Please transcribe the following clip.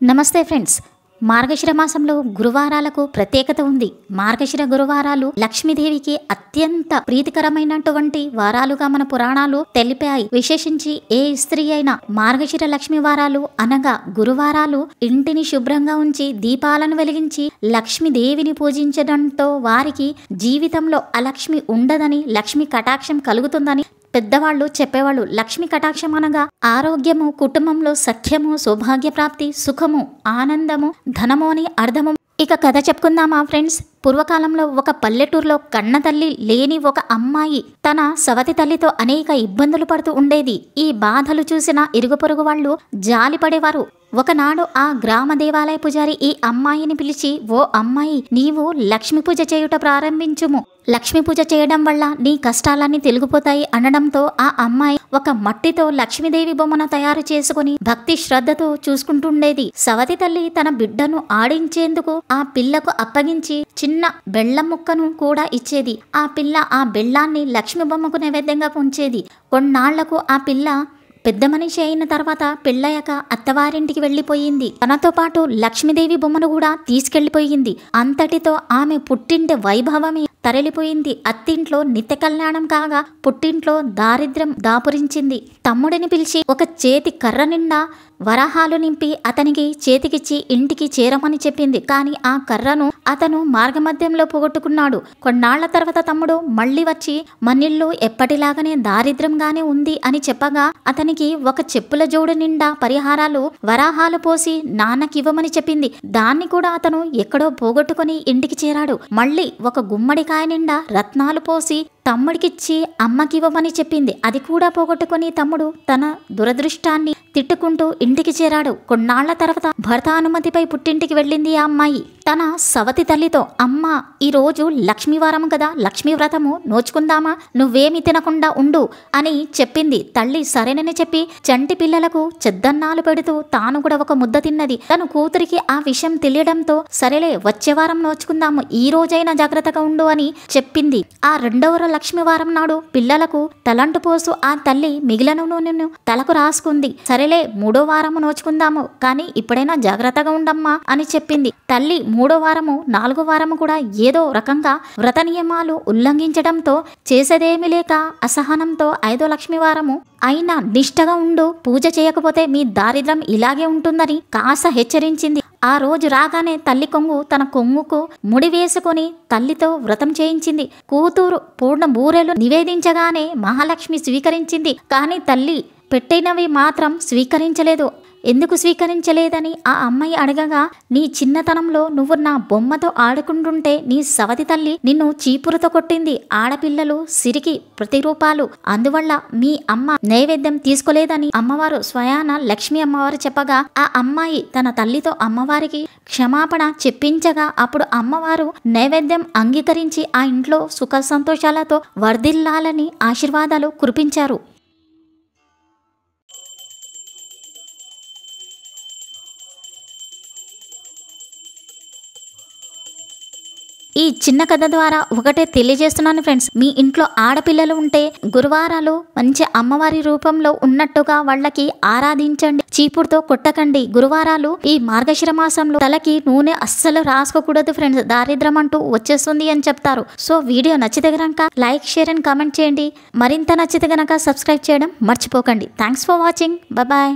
నమస్తే ఫ్రెండ్స్. మార్గశిర మాసంలో గురువారాలకు ప్రత్యేకత ఉంది. మార్గశిర గురువారాలు లక్ష్మీదేవికి అత్యంత ప్రీతికరమైనటువంటి వారాలుగా మన పురాణాలు తెలిపాయి. విశేషించి ఏ స్త్రీ అయినా మార్గశిర లక్ష్మీ వారాలు అనగా గురువారాలు ఇంటిని శుభ్రంగా ఉంచి దీపాలను వెలిగించి లక్ష్మీదేవిని పూజించడంతో వారికి జీవితంలో అలక్ష్మి ఉండదని, లక్ష్మి కటాక్షం కలుగుతుందని పెద్దవాళ్ళు చెప్పేవాళ్ళు. లక్ష్మీ కటాక్షం అనగా ఆరోగ్యము, కుటుంబంలో సఖ్యము, సౌభాగ్య ప్రాప్తి, సుఖము, ఆనందము, ధనము అని అర్థము. ఇక కథ చెప్పుకుందామా ఫ్రెండ్స్. పూర్వకాలంలో ఒక పల్లెటూరులో కన్న తల్లి లేని ఒక అమ్మాయి తన సవతి తల్లితో అనేక ఇబ్బందులు పడుతూ ఉండేది. ఈ బాధలు చూసిన ఇరుగు పొరుగు వాళ్ళు జాలి పడేవారు. ఒకనాడు ఆ గ్రామ దేవాలయ పూజారి ఈ అమ్మాయిని పిలిచి, ఓ అమ్మాయి, నీవు లక్ష్మీ పూజ చేయుట ప్రారంభించుము. లక్ష్మీ పూజ చేయడం వల్ల నీ కష్టాలన్నీ తొలగిపోతాయి అనడంతో ఆ అమ్మాయి ఒక మట్టితో లక్ష్మీదేవి బొమ్మను తయారు చేసుకుని భక్తి శ్రద్ధతో చూసుకుంటుండేది. సవతి తల్లి తన బిడ్డను ఆడించేందుకు ఆ పిల్లకు అప్పగించి చిన్న బెల్లం ముక్కను కూడా ఇచ్చేది. ఆ పిల్ల ఆ బెల్లాన్ని లక్ష్మీ బొమ్మకు నైవేద్యంగా ఉంచేది. కొన్నాళ్లకు ఆ పిల్ల పెద్ద మనిషి అయిన తర్వాత పెళ్ళయ్యాక అత్తవారింటికి వెళ్ళిపోయింది. తనతో పాటు లక్ష్మీదేవి బొమ్మను కూడా తీసుకెళ్లిపోయింది. అంతటితో ఆమె పుట్టింటి వైభవమే తరలిపోయింది. అత్తింట్లో నిత్య కళ్యాణం కాగా పుట్టింట్లో దారిద్ర్యం దాపురించింది. తమ్ముడిని పిలిచి ఒక చేతి కర్ర నిండా వరాహాలు నింపి అతనికి చేతికిచ్చి ఇంటికి చేరమని చెప్పింది. కానీ ఆ కర్రను అతను మార్గమధ్యంలో పోగొట్టుకున్నాడు. కొన్నాళ్ల తర్వాత తమ్ముడు మళ్ళీ వచ్చి మనిల్లు ఎప్పటిలాగానే దారిద్ర్యంగానే ఉంది అని చెప్పగా అతనికి ఒక చెప్పుల జోడు నిండా పరిహారాలు వరాహాలు పోసి నాన్నకివ్వమని చెప్పింది. దాన్ని కూడా అతను ఎక్కడో పోగొట్టుకుని ఇంటికి చేరాడు. మళ్ళీ ఒక గుమ్మడికాయ నిండా రత్నాలు పోసి తమ్ముడికిచ్చి అమ్మకివ్వమని చెప్పింది. అది కూడా పోగొట్టుకుని తమ్ముడు తన దురదృష్టాన్ని తిట్టుకుంటూ ఇంటికి చేరాడు. కొన్నాళ్ల తర్వాత భర్త అనుమతిపై పుట్టింటికి వెళ్ళింది ఆ అమ్మాయి. తన సవతి తల్లితో, అమ్మ, ఈరోజు లక్ష్మీవారం కదా, లక్ష్మీ వ్రతము నోచుకుందామా, నువ్వేమి తినకుండా ఉండు అని చెప్పింది. తల్లి సరేనని చెప్పి చంటి పిల్లలకు చెద్దన్నాలు పెడుతూ తాను కూడా ఒక ముద్ద తిన్నది. తన కూతురికి ఆ విషయం తెలియడంతో సరేలే వచ్చే వారం నోచుకుందాము, ఈ రోజైనా జాగ్రత్తగా ఉండు అని చెప్పింది. ఆ రెండవ లక్ష్మీవారం నాడు పిల్లలకు తలంటు పోసు ఆ తల్లి మిగిలిన నూనెను తలకు రాసుకుంది. సరేలే మూడో వారము నోచుకుందాము, కానీ ఇప్పుడైనా జాగ్రత్తగా ఉండమ్మా అని చెప్పింది. తల్లి మూడో వారము, నాలుగో వారము కూడా ఏదో రకంగా వ్రత నియమాలు ఉల్లంఘించడంతో చేసేదేమీ లేక అసహనంతో ఐదో లక్ష్మీవారము అయినా నిష్టగా ఉండు, పూజ చేయకపోతే మీ దారిద్ర్యం ఇలాగే ఉంటుందని కాస్త హెచ్చరించింది. ఆ రోజు రాగానే తల్లి కొంగు తన కొంగుకు ముడి వేసుకొని తల్లితో వ్రతం చేయించింది. కూతురు పూర్ణ బూరెలు నివేదించగానే మహాలక్ష్మి స్వీకరించింది. కానీ తల్లి పెట్టినవి మాత్రం స్వీకరించలేదు. ఎందుకు స్వీకరించలేదని ఆ అమ్మాయి అడగగా, నీ చిన్నతనంలో నువ్వు నా బొమ్మతో ఆడుకుంటుంటే నీ సవతి తల్లి నిన్ను చీపురుతో కొట్టింది. ఆడపిల్లలు సిరికి ప్రతిరూపాలు, అందువల్ల మీ అమ్మ నైవేద్యం తీసుకోలేదని అమ్మవారు స్వయాన లక్ష్మీ అమ్మవారు చెప్పగా ఆ అమ్మాయి తన తల్లితో అమ్మవారికి క్షమాపణ చెప్పించగా అప్పుడు అమ్మవారు నైవేద్యం అంగీకరించి ఆ ఇంట్లో సుఖ సంతోషాలతో వర్ధిల్లాలని ఆశీర్వాదాలు కురిపించారు. ఈ చిన్న కథ ద్వారా ఒకటే తెలియజేస్తున్నాను ఫ్రెండ్స్, మీ ఇంట్లో ఆడపిల్లలు ఉంటే గురువారాలు మంచి అమ్మవారి రూపంలో ఉన్నట్టుగా వాళ్ళకి ఆరాధించండి, చీపుడుతో కొట్టకండి. గురువారాలు ఈ మార్గశిర మాసంలో తలకి నూనె అస్సలు రాసుకోకూడదు ఫ్రెండ్స్, దారిద్రం అంటూ వచ్చేస్తుంది అని చెప్తారు. సో వీడియో నచ్చితే గనక లైక్, షేర్ అండ్ కామెంట్ చేయండి. మరింత నచ్చితే గనక సబ్స్క్రైబ్ చేయడం మర్చిపోకండి. Thanks for watching. బాయ్.